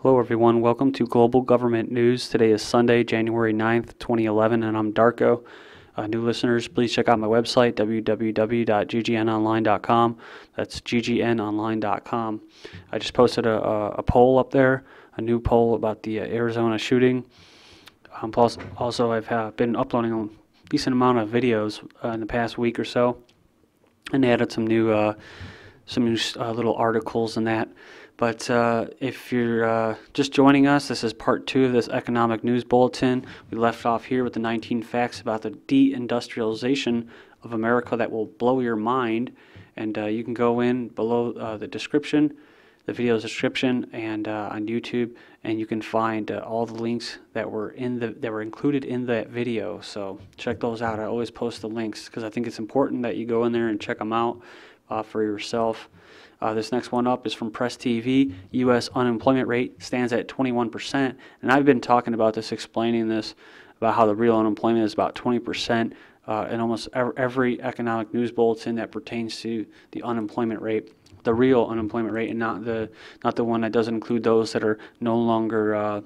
Hello everyone, welcome to Global Government News. Today is Sunday, January 9th, 2011, and I'm Darko. New listeners, please check out my website, www.ggnonline.com. That's ggnonline.com. I just posted a poll up there, a new poll about the Arizona shooting. Also, I've been uploading a decent amount of videos in the past week or so, and they added some new little articles and that. But if you're just joining us, this is part 2 of this economic news bulletin. We left off here with the 19 facts about the deindustrialization of America that will blow your mind. And you can go in below the description, the video's description, and on YouTube, and you can find all the links that were included in that video. So check those out. I always post the links because I think it's important that you go in there and check them out for yourself. This next one up is from Press TV. U.S. unemployment rate stands at 21%. And I've been talking about this, explaining this, about how the real unemployment is about 20% in almost every economic news bulletin that pertains to the unemployment rate, the real unemployment rate, and not the one that doesn't include those that are no longer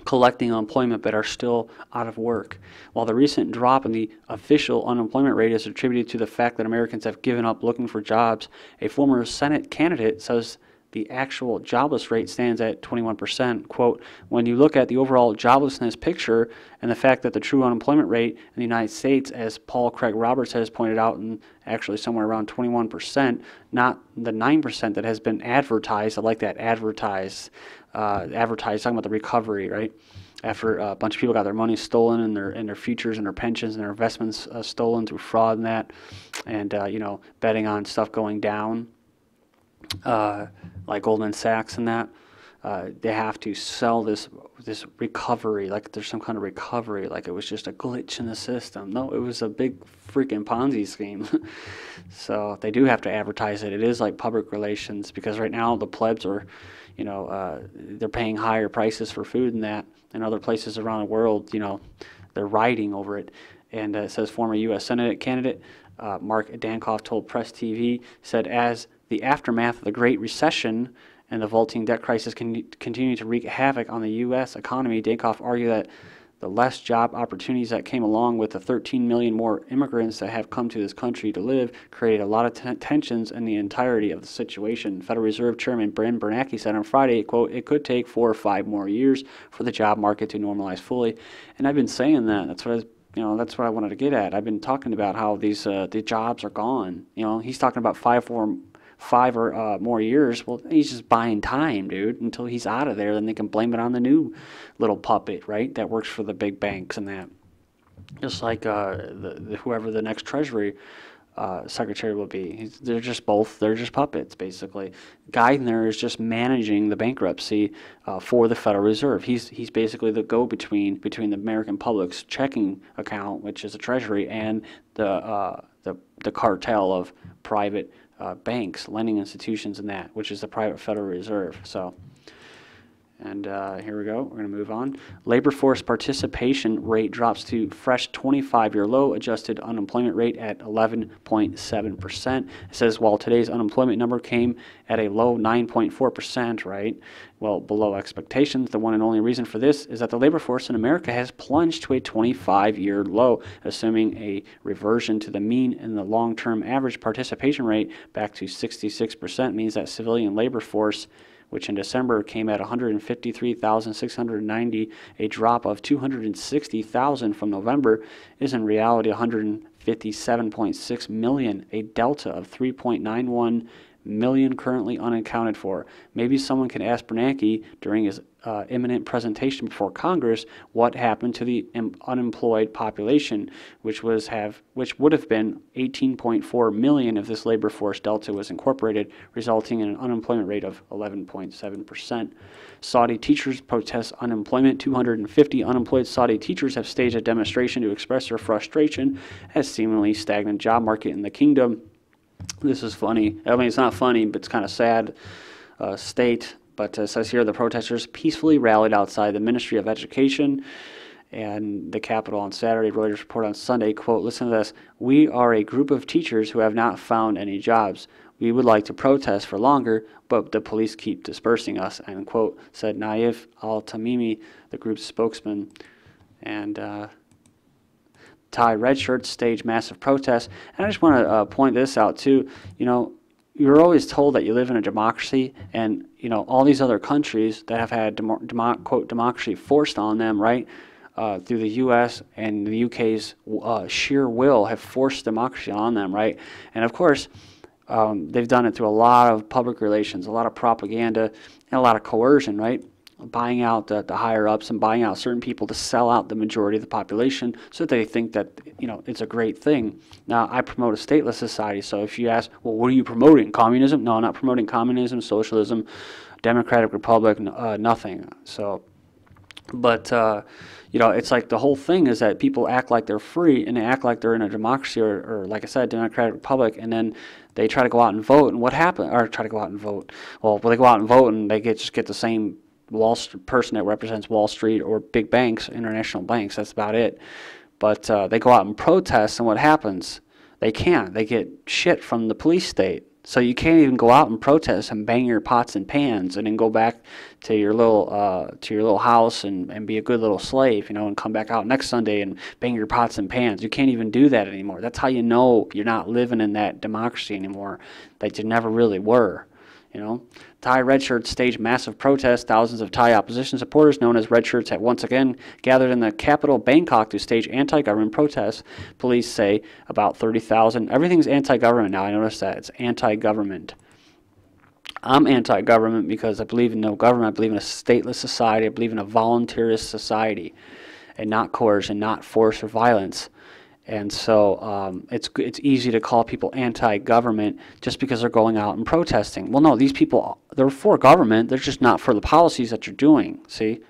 collecting unemployment but are still out of work. While the recent drop in the official unemployment rate is attributed to the fact that Americans have given up looking for jobs, a former Senate candidate says the actual jobless rate stands at 21%. Quote, when you look at the overall joblessness picture and the fact that the true unemployment rate in the United States, as Paul Craig Roberts has pointed out, and actually somewhere around 21%, not the 9% that has been advertised. I like that, advertised, talking about the recovery, right? After a bunch of people got their money stolen and their futures and their pensions and their investments stolen through fraud and that, and betting on stuff going down, like Goldman Sachs and that. They have to sell this recovery, like there's some kind of recovery, like it was just a glitch in the system. No, it was a big freaking Ponzi scheme. So they do have to advertise it. It is like public relations, because right now the plebs are, they're paying higher prices for food and that, and other places around the world, they're riding over it. And it says former U.S. Senate candidate Mark Dankoff told Press TV, said as the aftermath of the Great Recession and the vaulting debt crisis continue to wreak havoc on the U.S. economy, Dankoff argued that the less job opportunities that came along with the 13 million more immigrants that have come to this country to live created a lot of tensions in the entirety of the situation. Federal Reserve Chairman Ben Bernanke said on Friday, quote, it could take 4 or 5 more years for the job market to normalize fully. And I've been saying that. That's what I wanted to get at. I've been talking about how the jobs are gone. He's talking about 5 or more years. Well, he's just buying time, dude, until he's out of there. Then they can blame it on the new little puppet, right, that works for the big banks and that. Just like whoever the next Treasury secretary will be. They're just puppets, basically. Geithner is just managing the bankruptcy for the Federal Reserve. He's basically the go-between between the American public's checking account, which is the Treasury, and the cartel of private banks, lending institutions, and that, which is the private Federal Reserve. So, and here we go. We're going to move on. Labor force participation rate drops to fresh 25-year low, adjusted unemployment rate at 11.7%. It says while today's unemployment number came at a low 9.4%, right? Well, below expectations. The one and only reason for this is that the labor force in America has plunged to a 25-year low, assuming a reversion to the mean and the long-term average participation rate back to 66% means that civilian labor force, which in December came at 153,690, a drop of 260,000 from November, is in reality 157.6 million, a delta of 3.91 million currently unaccounted for. Maybe someone can ask Bernanke during his imminent presentation before Congress what happened to the unemployed population, which would have been 18.4 million if this labor force delta was incorporated, resulting in an unemployment rate of 11.7%. Saudi teachers protest unemployment. 250 unemployed Saudi teachers have staged a demonstration to express their frustration at seemingly stagnant job market in the kingdom. This is funny. I mean, it's not funny, but it's kind of sad state. But it says here the protesters peacefully rallied outside the Ministry of Education and the Capitol on Saturday. Reuters report on Sunday, quote, listen to this. We are a group of teachers who have not found any jobs. We would like to protest for longer, but the police keep dispersing us, end quote, said Naif Al-Tamimi, the group's spokesman. And Thai red shirts stage massive protests. And I just want to point this out too. You know, you're always told that you live in a democracy, and you know all these other countries that have had quote democracy forced on them, right? Through the U.S. and the U.K.'s sheer will have forced democracy on them, right? And of course, they've done it through a lot of public relations, a lot of propaganda, and a lot of coercion, right? Buying out the higher ups and buying out certain people to sell out the majority of the population so that they think that, you know, it's a great thing. Now, I promote a stateless society, so if you ask, well, what are you promoting? Communism? No, I'm not promoting communism, socialism, democratic republic, nothing. So, but, you know, it's like the whole thing is that people act like they're free and they act like they're in a democracy or like I said, democratic republic, and then they try to go out and vote, and what happened? Or try to go out and vote. Well, they go out and vote and they just get the same person that represents Wall Street or big banks, international banks. That's about it. But they go out and protest, and what happens? They can't. They get shit from the police state. So you can't even go out and protest and bang your pots and pans and then go back to your little house and be a good little slave, you know, and come back out next Sunday and bang your pots and pans. You can't even do that anymore. That's how you know you're not living in that democracy anymore, that you never really were. You know, Thai red shirts staged massive protests. Thousands of Thai opposition supporters, known as red shirts, have once again gathered in the capital Bangkok to stage anti-government protests. Police say about 30,000. Everything's anti-government now. I noticed that. It's anti-government. I'm anti-government because I believe in no government. I believe in a stateless society. I believe in a voluntarist society and not coercion, not force or violence. And so it's easy to call people anti-government just because they're going out and protesting. Well, no, these people, they're for government. They're just not for the policies that you're doing, see? It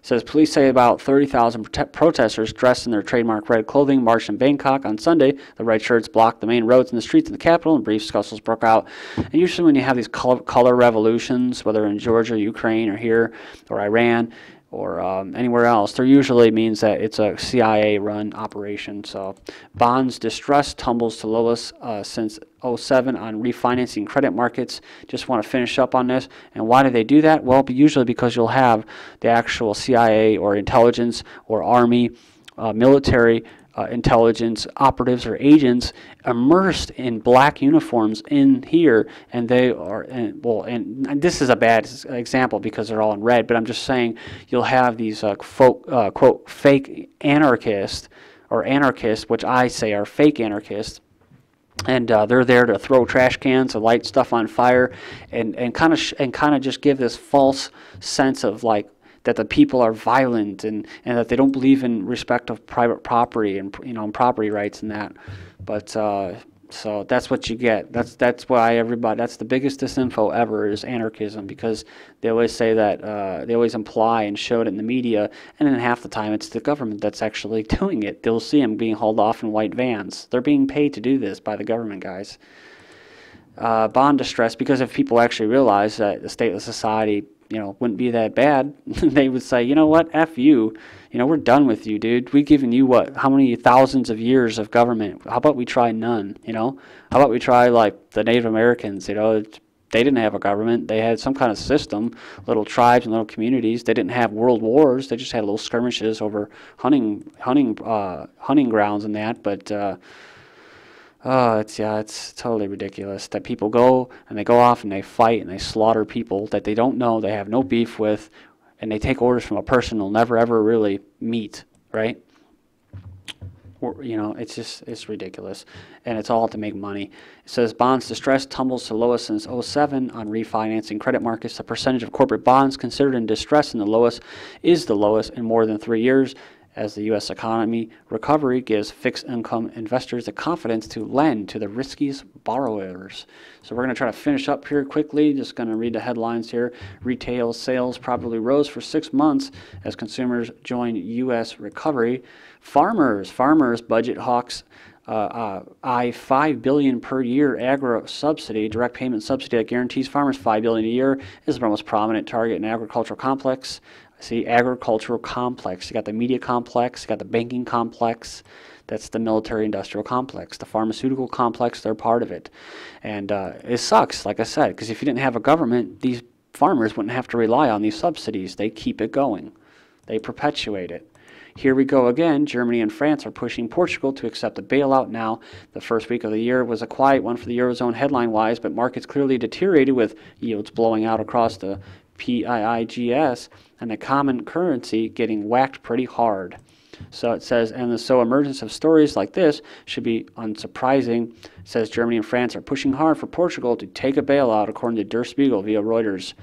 says police say about 30,000 protesters dressed in their trademark red clothing marched in Bangkok on Sunday. The red shirts blocked the main roads and the streets in the capital, and brief scuffles broke out. And usually when you have these color revolutions, whether in Georgia, Ukraine, or here, or Iran, or anywhere else, there usually means that it's a CIA-run operation. So bonds distress tumbles to lowest since '07 on refinancing credit markets. Just want to finish up on this. And why do they do that? Well, usually because you'll have the actual CIA or intelligence or army, military intelligence operatives or agents immersed in black uniforms in here, and they are, and this is a bad example because they're all in red, but I'm just saying you'll have these quote fake anarchists, which I say are fake anarchists, and they're there to throw trash cans and light stuff on fire, and kind of just give this false sense of like that the people are violent and that they don't believe in respect of private property and, you know, and property rights and that. But so that's what you get. That's why that's the biggest disinfo ever is anarchism, because they always say that they always imply and show it in the media, and then half the time it's the government that's actually doing it. They'll see them being hauled off in white vans. They're being paid to do this by the government, guys. Bond distress, because if people actually realize that the stateless society, you know, wouldn't be that bad, they would say, you know what, F you, you know, we're done with you, dude. We've given you what, how many thousands of years of government? How about we try none, you know? How about we try like the Native Americans, you know? They didn't have a government. They had some kind of system, little tribes and little communities. They didn't have world wars. They just had little skirmishes over hunting grounds and that, but it's totally ridiculous that people go and they go off and they fight and they slaughter people that they don't know, they have no beef with, and they take orders from a person they'll never ever really meet, right? Or, you know, it's ridiculous, and it's all to make money. It says bonds distress tumbles to lowest since '07 on refinancing credit markets. The percentage of corporate bonds considered in distress is the lowest in more than 3 years, as the U.S. economy recovery gives fixed income investors the confidence to lend to the riskiest borrowers. So we're going to try to finish up here quickly. Just going to read the headlines here. Retail sales probably rose for 6 months as consumers join U.S. recovery. Farmers budget hawks eye $5 billion per year agro subsidy, direct payment subsidy that guarantees farmers $5 billion a year, is the most prominent target in agricultural complex. See, agricultural complex. You got the media complex, you got the banking complex. That's the military-industrial complex. The pharmaceutical complex, they're part of it. And it sucks, like I said, because if you didn't have a government, these farmers wouldn't have to rely on these subsidies. They keep it going. They perpetuate it. Here we go again. Germany and France are pushing Portugal to accept a bailout now. The first week of the year was a quiet one for the Eurozone headline-wise, but markets clearly deteriorated with yields blowing out across the PIIGS and the common currency getting whacked pretty hard. So it says, and so emergence of stories like this should be unsurprising. It says Germany and France are pushing hard for Portugal to take a bailout, according to Der Spiegel via Reuters.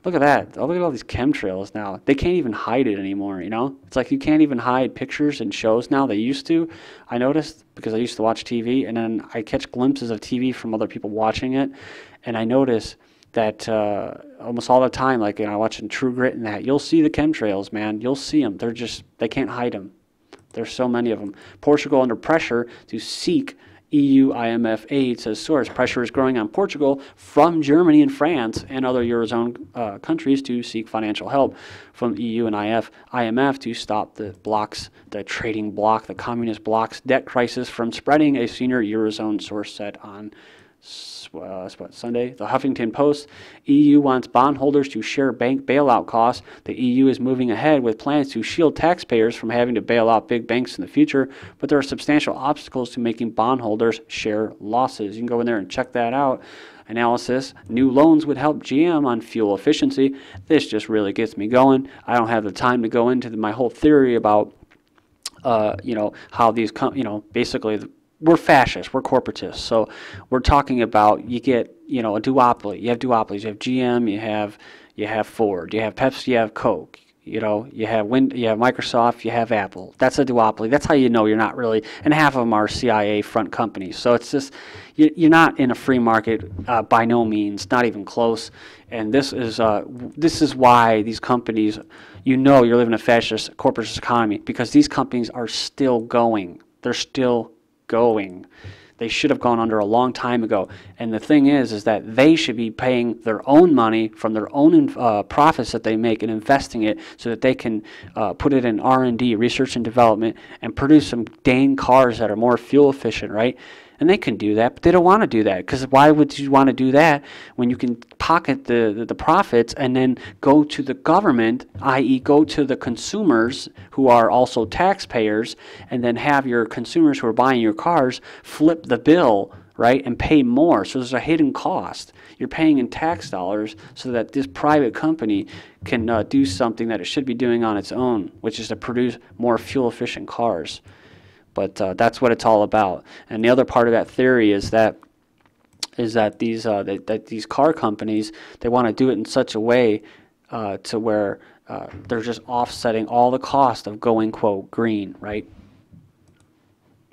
Look at that. Oh, look at all these chemtrails now. They can't even hide it anymore, you know? It's like you can't even hide pictures and shows now. They used to. I noticed, because I used to watch TV, and then I catch glimpses of TV from other people watching it, and I notice that almost all the time, like, you know, watching True Grit and that, you'll see the chemtrails, man. You'll see them. They're just, they can't hide them. There's so many of them. Portugal under pressure to seek EU IMF aid, says source. Pressure is growing on Portugal from Germany and France and other Eurozone countries to seek financial help from EU and IMF to stop the blocs, the trading bloc, the communist bloc's debt crisis from spreading, a senior Eurozone source said on Sunday. The Huffington Post. EU wants bondholders to share bank bailout costs. The EU is moving ahead with plans to shield taxpayers from having to bail out big banks in the future, but there are substantial obstacles to making bondholders share losses. You can go in there and check that out. Analysis. New loans would help GM on fuel efficiency. This just really gets me going. I don't have the time to go into my whole theory about you know, how these basically we're fascists, we're corporatists. So we're talking about, you get, you know, a duopoly. You have duopolies. You have GM, you have Ford, you have Pepsi, you have Coke. You know, you have Microsoft, you have Apple. That's a duopoly. That's how you know you're not really, and half of them are CIA front companies. So it's just, you're not in a free market by no means, not even close. And this is why these companies, you know, you're living in a fascist corporate economy, because these companies are still going. They're still going. They should have gone under a long time ago. And the thing is that they should be paying their own money from their own profits that they make and investing it so that they can put it in R&D, research and development, and produce some dang cars that are more fuel efficient, right? And they can do that, but they don't want to do that, because why would you want to do that when you can pocket the profits and then go to the government, i.e. go to the consumers who are also taxpayers, and then have your consumers who are buying your cars flip the bill, right, and pay more. So there's a hidden cost. You're paying in tax dollars so that this private company can do something that it should be doing on its own, which is to produce more fuel-efficient cars. But that's what it's all about. And the other part of that theory is that these car companies, they want to do it in such a way to where they're just offsetting all the cost of going, quote, green, right?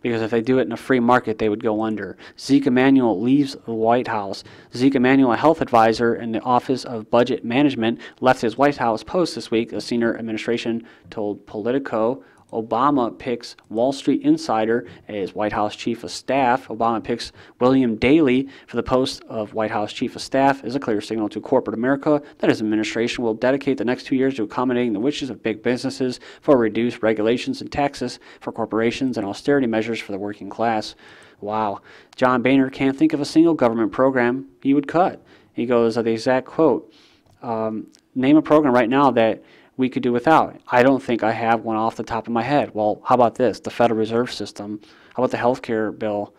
Because if they do it in a free market, they would go under. Zeke Emanuel leaves the White House. Zeke Emanuel, a health advisor in the Office of Budget Management, left his White House post this week, a senior administration told Politico. Obama picks Wall Street Insider as White House Chief of Staff. Obama picks William Daley for the post of White House Chief of Staff is a clear signal to corporate America that his administration will dedicate the next 2 years to accommodating the wishes of big businesses for reduced regulations and taxes for corporations and austerity measures for the working class. Wow. John Boehner can't think of a single government program he would cut. He goes, the exact quote, name a program right now that we could do without. I don't think I have one off the top of my head. Well, how about this? The Federal Reserve System. How about the health care bill?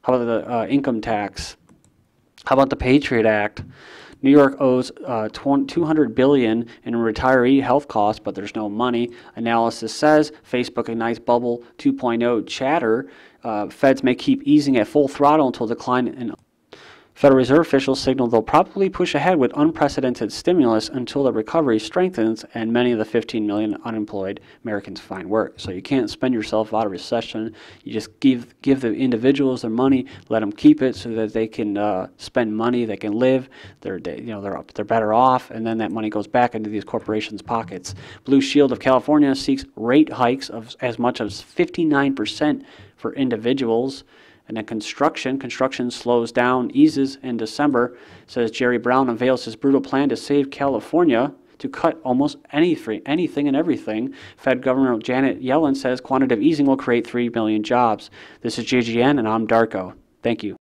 How about the income tax? How about the Patriot Act? New York owes $200 billion in retiree health costs, but there's no money. Analysis says Facebook ignites bubble 2.0 chatter. Feds may keep easing at full throttle until decline in. Federal Reserve officials signal they'll probably push ahead with unprecedented stimulus until the recovery strengthens and many of the 15 million unemployed Americans find work. So you can't spend yourself out of recession. You just give the individuals their money, let them keep it so that they can spend money, they can live, they're better off, and then that money goes back into these corporations' pockets. Blue Shield of California seeks rate hikes of as much as 59% for individuals. And then construction slows down, eases in December, says Jerry Brown unveils his brutal plan to save California. to cut almost anything and everything. Fed Governor Janet Yellen says quantitative easing will create 3 million jobs. This is GGN, and I'm Darko. Thank you.